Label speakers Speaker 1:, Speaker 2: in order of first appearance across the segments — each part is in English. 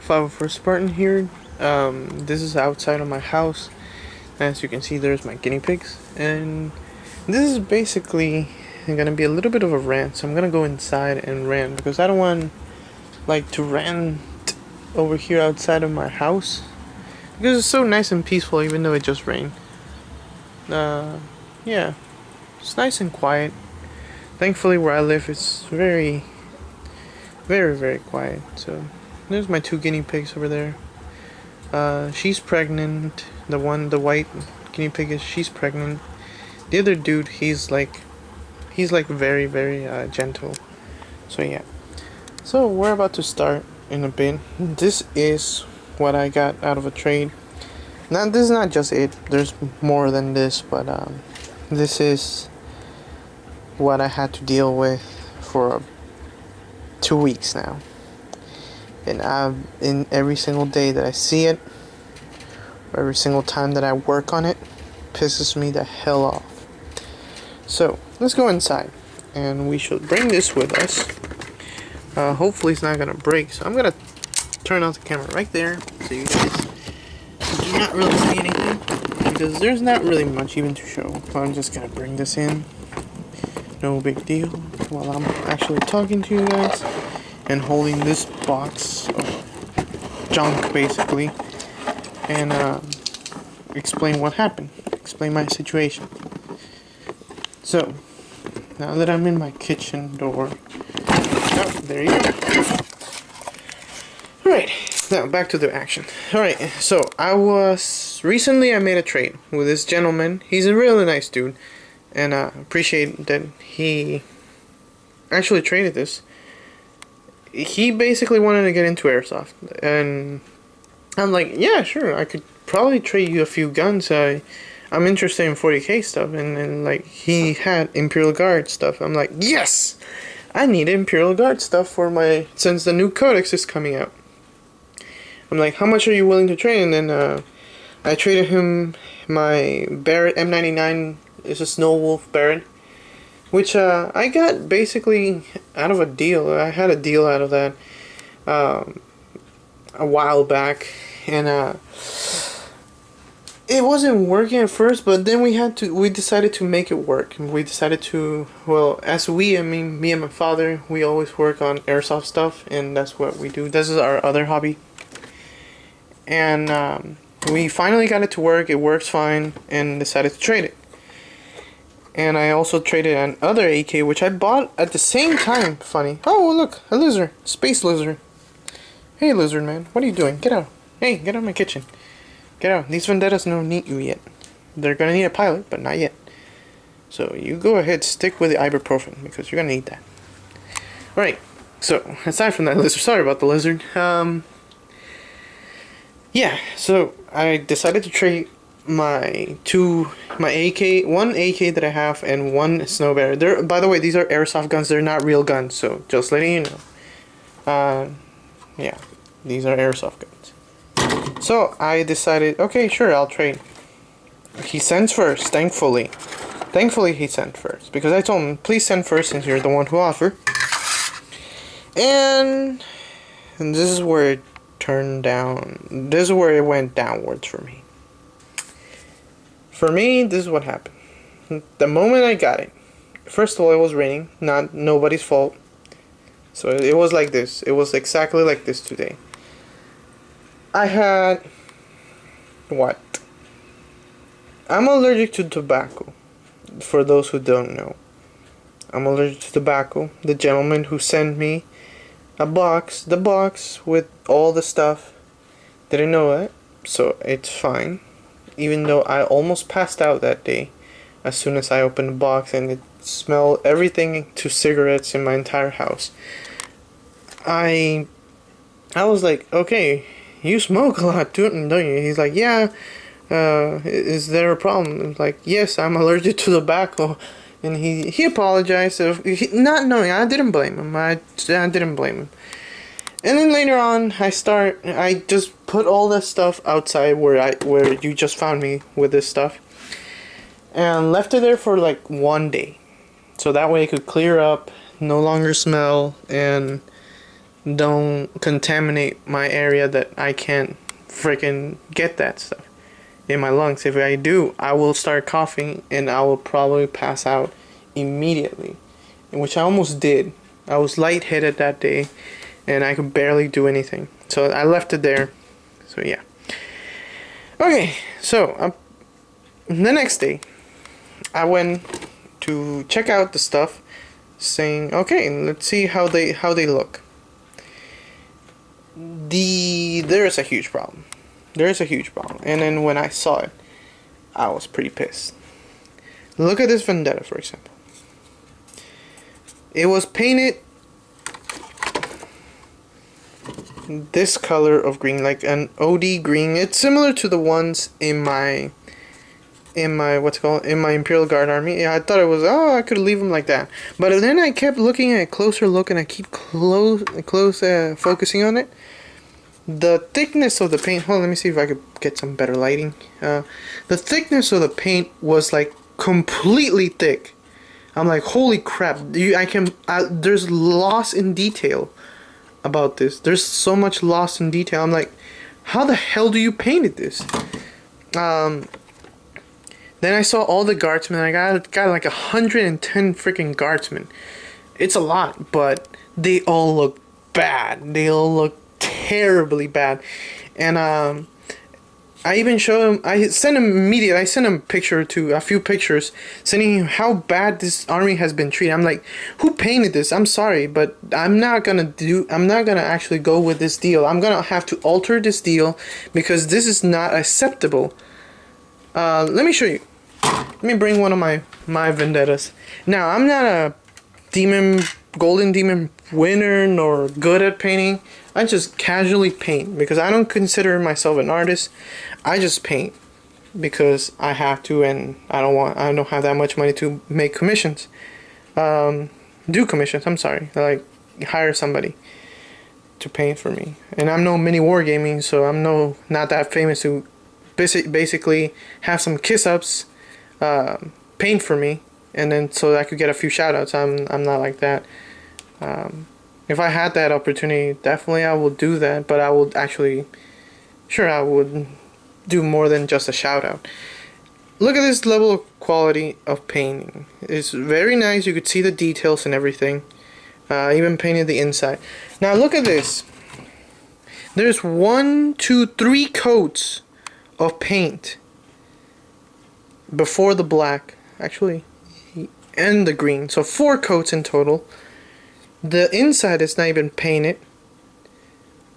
Speaker 1: 504 Spartan here. This is outside of my house. As you can see, there's my guinea pigs, and this is basically gonna be a little bit of a rant. So I'm gonna go inside and rant because I don't want to rant over here outside of my house because it's so nice and peaceful, even though it just rained. Yeah, it's nice and quiet. Thankfully, where I live, it's very, very quiet. So there's my two guinea pigs over there. She's pregnant. The white guinea pig she's pregnant. The other dude, he's like very, very gentle. So yeah. So we're about to start in a bit. This is what I got out of a trade. Now this is not just it. There's more than this, but this is what I had to deal with for 2 weeks now. And in every single day that I see it, or every single time that I work on it, pisses me the hell off. So let's go inside, and we should bring this with us. Hopefully it's not gonna break. So I'm gonna turn off the camera right there, so you guys do not really see anything, because there's not really much even to show. I'm just gonna bring this in. No big deal. While I'm actually talking to you guys and holding this box of junk, basically, and explain what happened, explain my situation. So now that I'm in my kitchen door, oh, there you go. Alright, now back to the action. Alright, so I made a trade with this gentleman. He's a really nice dude, and I appreciate that he actually traded this. He basically wanted to get into airsoft, and I'm like, yeah, sure, I could probably trade you a few guns. I'm interested in 40k stuff, and like, he had Imperial Guard stuff. I'm like, yes, I need Imperial Guard stuff for since the new codex is coming out. I'm like, how much are you willing to trade? And then I traded him my Barrett M99. It's a Snow Wolf Barrett, which I got basically out of a deal. I had a deal out of that a while back, and it wasn't working at first, but then we decided to make it work. We decided to, well, I mean me and my father, we always work on airsoft stuff, and that's what we do. This is our other hobby. And we finally got it to work. It works fine, and decided to trade it. And I also traded another AK, which I bought at the same time. Funny. Oh, look, a lizard. Space lizard. Hey, lizard man, what are you doing? Get out. Hey, get out of my kitchen. Get out. These vendettas don't need you yet. They're gonna need a pilot, but not yet. So you go ahead, stick with the ibuprofen, because you're gonna need that. Alright, so aside from that lizard, sorry about the lizard. Yeah, so I decided to trade my AK, one AK that I have, and one Snow Bear. By the way, these are airsoft guns. They're not real guns, so just letting you know. Yeah, these are airsoft guns. So I decided, okay, sure, I'll trade. He sends first, thankfully. Thankfully he sent first, because I told him, please send first since you're the one who offered. And this is where it turned down. This is where it went downwards for me. For me, this is what happened. The moment I got it, first of all, it was raining, nobody's fault. So it was like this. It was exactly like this today. I had what? I'm allergic to tobacco. For those who don't know, I'm allergic to tobacco. The gentleman who sent me the box with all the stuff, didn't know it, so it's fine. Even though I almost passed out that day as soon as I opened the box, and it smelled everything to cigarettes in my entire house. I was like, okay, you smoke a lot, don't you? He's like, yeah, is there a problem? I'm like, yes, I'm allergic to tobacco. And he apologized, not knowing. I didn't blame him. I didn't blame him. And then later on, I just put all this stuff outside where you just found me with this stuff, and left it there for like 1 day, so that way it could clear up, no longer smell, and don't contaminate my area that I can't freaking get that stuff in my lungs. If I do, I will start coughing and I will probably pass out immediately, which I almost did. I was lightheaded that day and I could barely do anything. So I left it there. So yeah. Okay, so the next day, I went to check out the stuff, saying, okay, let's see how they look. There is a huge problem. There is a huge problem. And then when I saw it, I was pretty pissed. Look at this Vendetta, for example. It was painted this color of green, like an OD green. It's similar to the ones in my in my Imperial Guard army. Yeah, I thought it was, I could leave them like that. But then I kept looking at a closer look, and I keep close focusing on it. The thickness of the paint. Hold on, let me see if I could get some better lighting. The thickness of the paint was like completely thick. I'm like, holy crap! There's loss in detail about this. There's so much loss in detail. I'm like, how the hell do you painted this? Then I saw all the guardsmen. I got like 110 freaking guardsmen. It's a lot, but they all look bad. They all look terribly bad. And I even showed him. I sent him a few pictures, sending him how bad this army has been treated. I'm like, who painted this? I'm sorry, but I'm not gonna actually go with this deal. I'm gonna have to alter this deal because this is not acceptable. Let me show you. Let me bring one of my vendettas. Now, I'm not a golden demon winner nor good at painting. I just casually paint because I don't consider myself an artist. I just paint because I have to, and I don't have that much money to make commissions. Do commissions, I'm sorry. Like, hire somebody to paint for me. And I'm no mini wargaming, so I'm not that famous to basically have some kiss-ups paint for me, and then so I could get a few shout-outs. I'm not like that. If I had that opportunity, definitely I would do that, but I would actually, sure, I would do more than just a shout-out. Look at this level of quality of painting. It's very nice. You could see the details and everything. Even painted the inside. Now look at this. There's 1, 2, 3 coats of paint before the black, actually, and the green. So 4 coats in total. The inside is not even painted,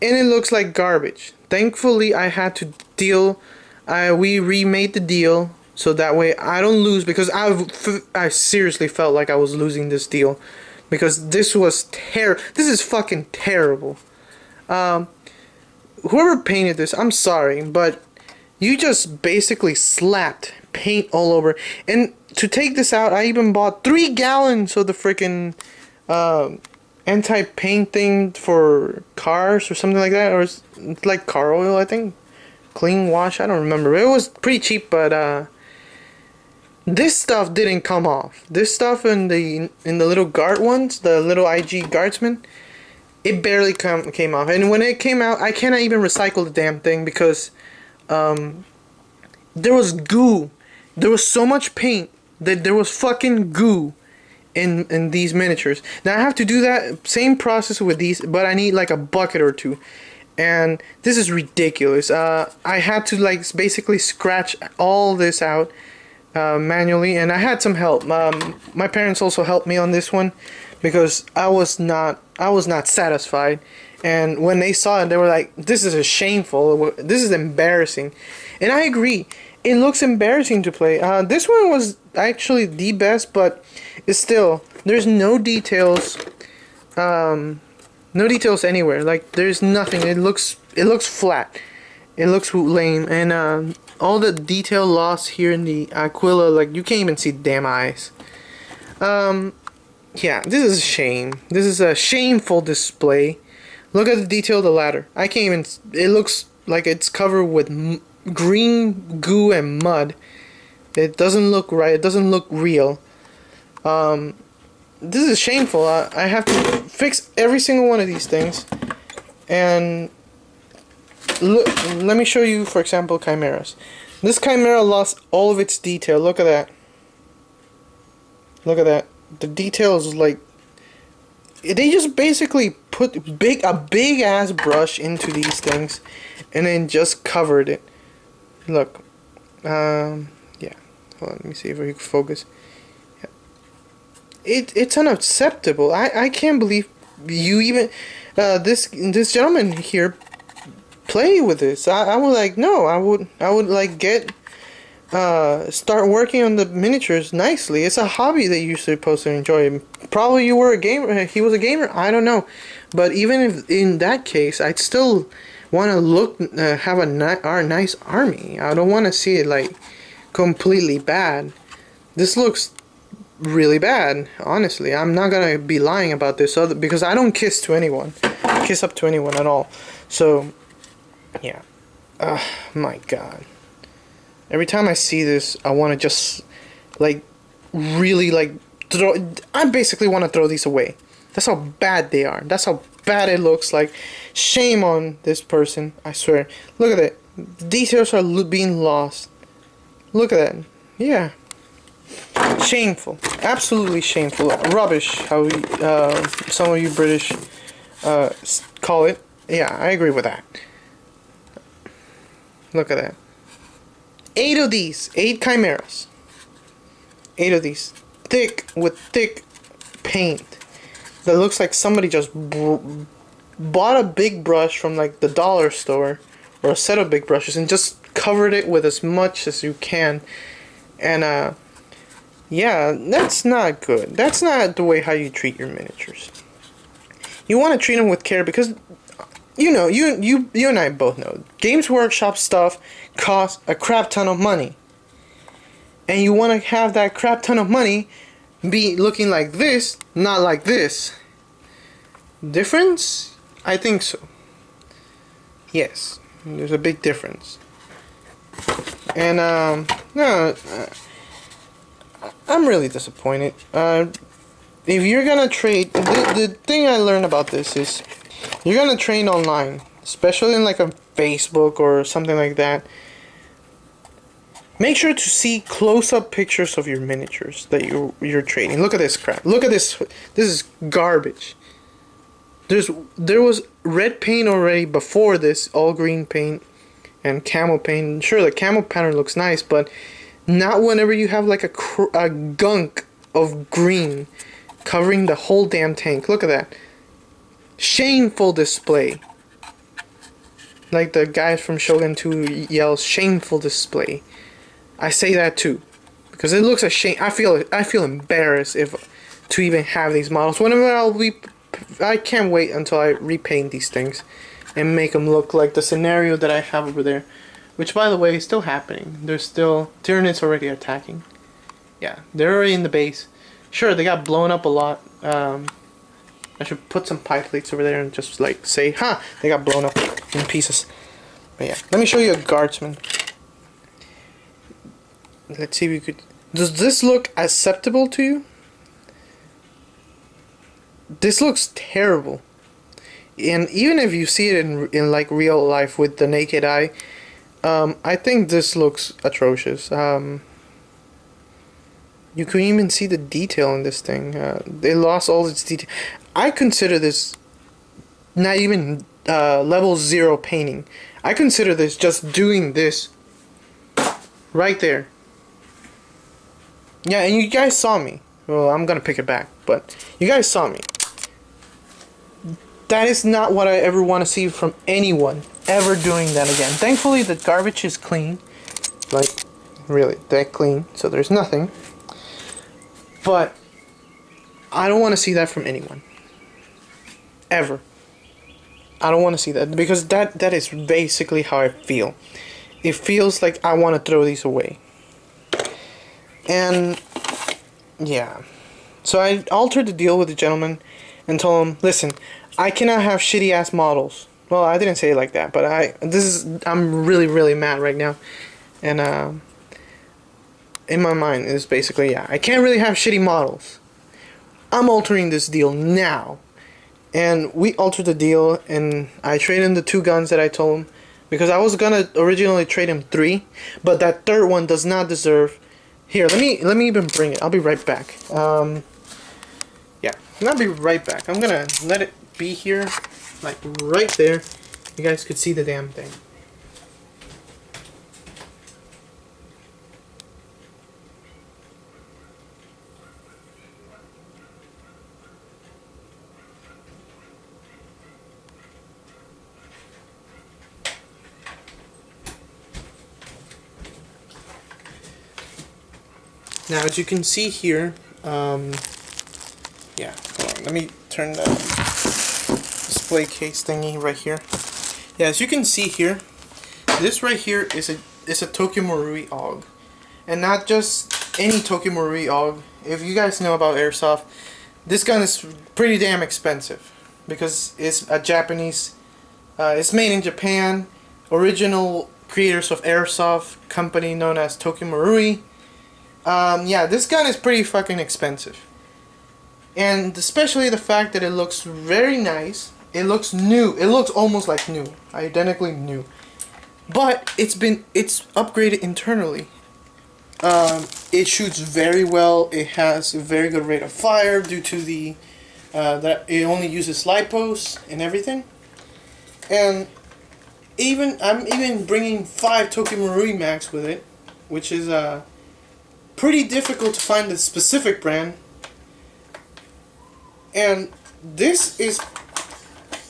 Speaker 1: and it looks like garbage. Thankfully, I had to deal. We remade the deal so that way I don't lose, because I seriously felt like I was losing this deal because this was This is fucking terrible. Whoever painted this, I'm sorry, but you just basically slapped paint all over. And to take this out, I even bought 3 gallons of the freaking anti-paint thing for cars or something like that, or it's like car oil, I think. Clean wash, I don't remember. It was pretty cheap, but this stuff didn't come off. This stuff in the little guard ones, the little IG guardsmen, it barely came off. And when it came out, I cannot even recycle the damn thing because there was goo. There was so much paint that there was fucking goo in these miniatures. Now I have to do that same process with these, but I need like a bucket or 2. And this is ridiculous. I had to like basically scratch all this out manually, and I had some help. My parents also helped me on this one because I was not satisfied. And when they saw it, they were like, "This is shameful. This is embarrassing." And I agree. It looks embarrassing to play. This one was actually the best, but it's still, there's no details. No details anywhere. Like, there's nothing. It looks flat. It looks lame, and all the detail lost here in the Aquila, like you can't even see the damn eyes. Yeah, this is a shame. This is a shameful display. Look at the detail of the ladder. I can't even. It looks like it's covered with green goo and mud. It doesn't look right. It doesn't look real. this is shameful. I have to fix every single one of these things. And look, let me show you, for example, chimeras. This chimera lost all of its detail. Look at that. Look at that. The detail is like, they just basically put a big ass brush into these things and then just covered it. Look. Yeah. Hold on, let me see if we can focus. Yeah. It's unacceptable. I can't believe you even this gentleman here play with this. I would like, no, I would like get start working on the miniatures nicely. It's a hobby that you're supposed to enjoy. Probably you were a gamer. He was a gamer. I don't know, but even if in that case, I'd still want to look have our nice army. I don't want to see it like completely bad. This looks really bad. Honestly, I'm not gonna be lying about this because I don't kiss up to anyone at all. So yeah. My God. Every time I see this, I want to just, like, really, like, I basically want to throw these away. That's how bad they are. That's how bad it looks like. Shame on this person, I swear. Look at it. The details are being lost. Look at that. Yeah. Shameful. Absolutely shameful. Rubbish, how some of you British call it. Yeah, I agree with that. Look at that. 8 of these. 8 chimeras. 8 of these. Thick with thick paint. That looks like somebody just bought a big brush from like the dollar store. Or a set of big brushes. And just covered it with as much as you can. And yeah, that's not good. That's not the way how you treat your miniatures. You want to treat them with care because, you know, you and I both know, Games Workshop stuff costs a crap ton of money. And you want to have that crap ton of money be looking like this, not like this. Difference? I think so. Yes, there's a big difference. And, no, I'm really disappointed. If you're gonna trade, the thing I learned about this is, you're gonna trade online, especially in like a Facebook or something like that. Make sure to see close-up pictures of your miniatures that you're trading. Look at this crap. Look at this. This is garbage. There was red paint already before this, all green paint and camel paint. Sure, the camel pattern looks nice, but not whenever you have like a gunk of green covering the whole damn tank. Look at that. Shameful display. Like the guys from Shogun 2 yells, shameful display. I say that too, because it looks a shame. I feel embarrassed to even have these models. I can't wait until I repaint these things and make them look like the scenario that I have over there, which by the way is still happening. There's still Tyranids already attacking. Yeah, they're already in the base. Sure, they got blown up a lot. I should put some pipe plates over there and just like say, huh, they got blown up in pieces. But yeah, let me show you a guardsman. Let's see if you could. Does this look acceptable to you? This looks terrible. And even if you see it in like real life with the naked eye, I think this looks atrocious. You can even see the detail in this thing. They lost all its detail. I consider this not even level 0 painting. I consider this just doing this right there. Yeah, and you guys saw me. Well, I'm gonna pick it back, but you guys saw me. That is not what I ever want to see from anyone ever doing that again. Thankfully, the garbage is clean. Like, really, that clean. So there's nothing. But I don't want to see that from anyone. Ever. I don't want to see that. Because that is basically how I feel. It feels like I want to throw these away. And yeah. So I altered the deal with the gentleman and told him, listen, I cannot have shitty ass models. Well, I didn't say it like that, but I'm really, really mad right now. And in my mind is basically, yeah, I can't really have shitty models. I'm altering this deal now. And we altered the deal, and I traded in the 2 guns that I told him, because I was gonna originally trade him 3, but that third one does not deserve. Here, let me even bring it. I'll be right back. Yeah, I'll be right back. I'm gonna let it be here, like right there. You guys could see the damn thing. Now, as you can see here, yeah, hold on, let me turn the display case thingy right here. Yeah, as you can see here, this right here is a Tokyo Marui AUG, and not just any Tokyo Marui AUG. If you guys know about airsoft, this gun is pretty damn expensive because it's a Japanese. It's made in Japan. Original creators of airsoft company known as Tokyo Marui. Yeah, this gun is pretty fucking expensive. And especially the fact that it looks very nice. It looks new. It looks almost like new. Identically new. But it's upgraded internally. It shoots very well. It has a very good rate of fire due to the that it only uses LiPos and everything. And I'm even bringing 5 Tokyo Marui Max with it, which is pretty difficult to find the specific brand. And this is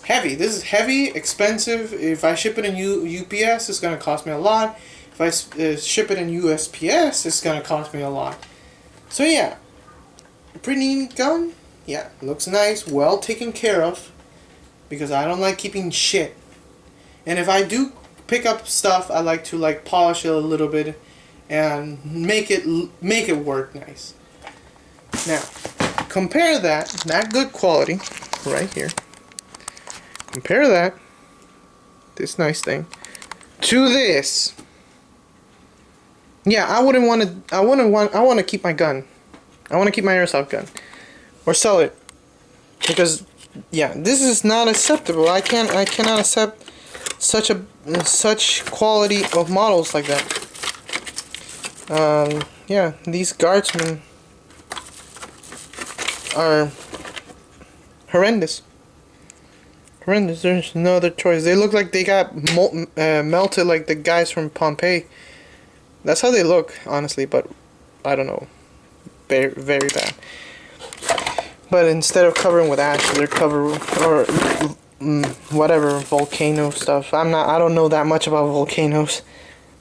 Speaker 1: heavy. This is heavy, expensive. If I ship it in UPS, it's going to cost me a lot. If I ship it in USPS, it's going to cost me a lot. So yeah, pretty neat gun. Yeah, looks nice, well taken care of, because I don't like keeping shit. And if I do pick up stuff, I like to polish it a little bit and make it work nice. Now, compare that good quality right here. Compare that, this nice thing, to this. Yeah, I want to keep my gun. I want to keep my airsoft gun, or sell it, because yeah, this is not acceptable. I cannot accept such quality of models like that. Yeah, these guardsmen are horrendous. Horrendous. There's no other choice. They look like they got melted like the guys from Pompeii. That's how they look, honestly, but I don't know. Very, very bad. But instead of covering with ash, they're covered or whatever volcano stuff. I don't know that much about volcanoes.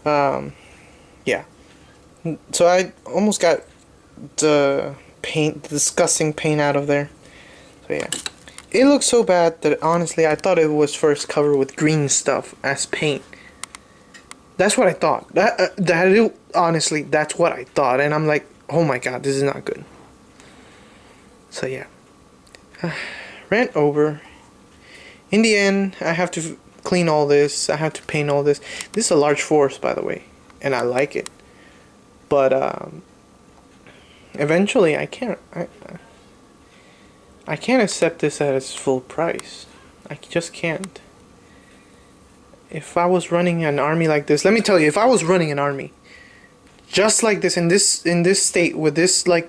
Speaker 1: Yeah. So I almost got the disgusting paint out of there. So yeah. It looks so bad that honestly I thought it was first covered with green stuff as paint. That's what I thought. Honestly, that's what I thought, and I'm like, oh my god, this is not good. So yeah, rant over. In the end, I have to clean all this. I have to paint all this. This is a large force, by the way, and I like it. But eventually, I can't accept this at its full price. I just can't. If I was running an army like this, let me tell you, if I was running an army just like this in this state with this I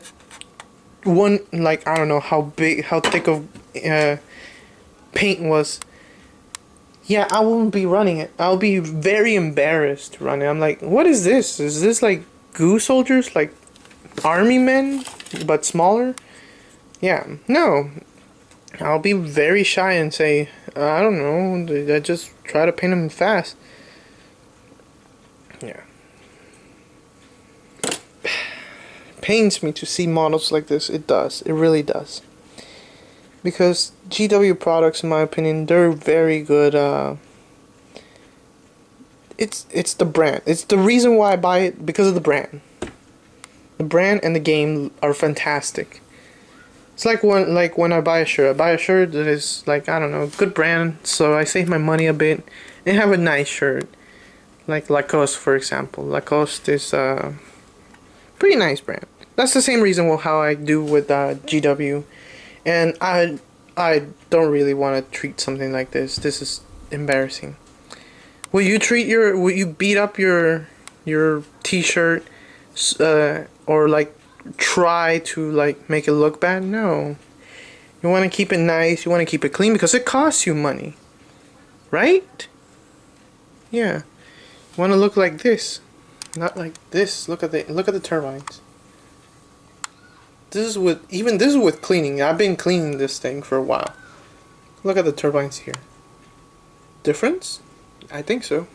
Speaker 1: don't know how thick of paint was, yeah, I wouldn't be running it. I'll be very embarrassed running. I'm like, what is this? Is this like goo soldiers, like army men but smaller? Yeah, no. I'll be very shy and say, I don't know, I just try to paint them fast. Yeah. Pains me to see models like this. It does. It really does. Because GW products, in my opinion, they're very good. It's the brand. It's the reason why I buy it, because of the brand. The brand and the game are fantastic. It's like when I buy a shirt. I buy a shirt that is I don't know, good brand, so I save my money a bit and have a nice shirt. Like Lacoste, for example. Lacoste is a pretty nice brand. That's the same reason how I do with GW. And I don't really want to treat something like this. This is embarrassing. Will you beat up your t-shirt or like try to like make it look bad? No. You want to keep it nice, you want to keep it clean because it costs you money. Right? Yeah. You want to look like this. Not like this. Look at the turbines. This is with cleaning. I've been cleaning this thing for a while. Look at the turbines here. Difference? I think so.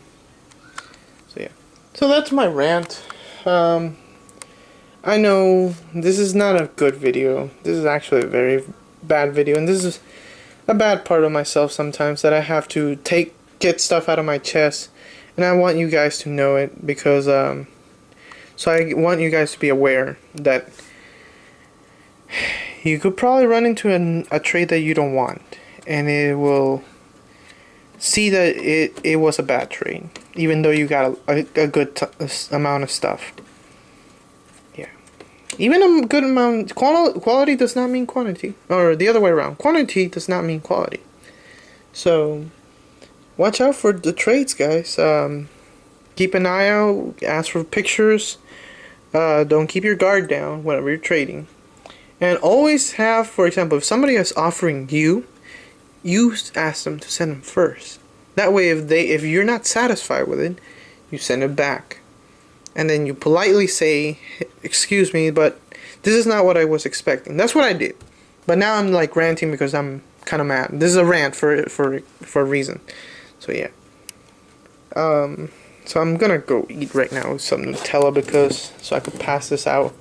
Speaker 1: So yeah. So that's my rant. I know this is not a good video. This is actually a very bad video, and this is a bad part of myself sometimes, that I have to get stuff out of my chest, and I want you guys to know it because so I want you guys to be aware that you could probably run into a trade that you don't want, and it will see that it was a bad trade, even though you got a good amount of stuff. Yeah, even a good amount. Quality does not mean quantity, or the other way around. Quantity does not mean quality. So watch out for the trades, guys. Keep an eye out. Ask for pictures. Don't keep your guard down whenever you're trading. And always have, for example, if somebody is offering you ask them to send them first. That way, if you're not satisfied with it, you send it back, and then you politely say, "Excuse me, but this is not what I was expecting." That's what I did. But now I'm like ranting because I'm kind of mad. This is a rant for a reason. So yeah. So I'm gonna go eat right now with some Nutella so I could pass this out,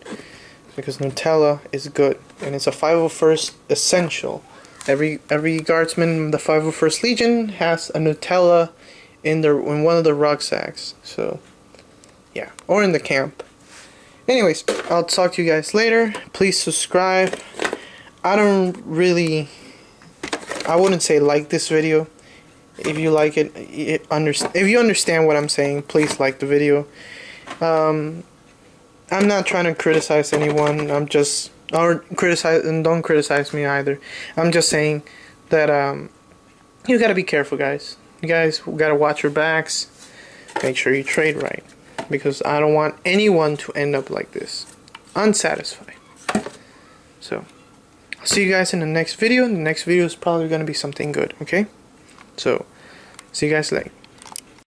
Speaker 1: because Nutella is good and it's a 501st essential. Every guardsman in the 501st Legion has a Nutella in one of the rucksacks. So yeah, or in the camp. Anyways, I'll talk to you guys later. Please subscribe. I wouldn't say like this video. If you like it, if you understand what I'm saying, please like the video. I'm not trying to criticize anyone. Don't criticize me either. I'm just saying that you gotta be careful, guys. You guys gotta watch your backs. Make sure you trade right, because I don't want anyone to end up like this, unsatisfied. So I'll see you guys in the next video, and the next video is probably gonna be something good. Okay? So see you guys later.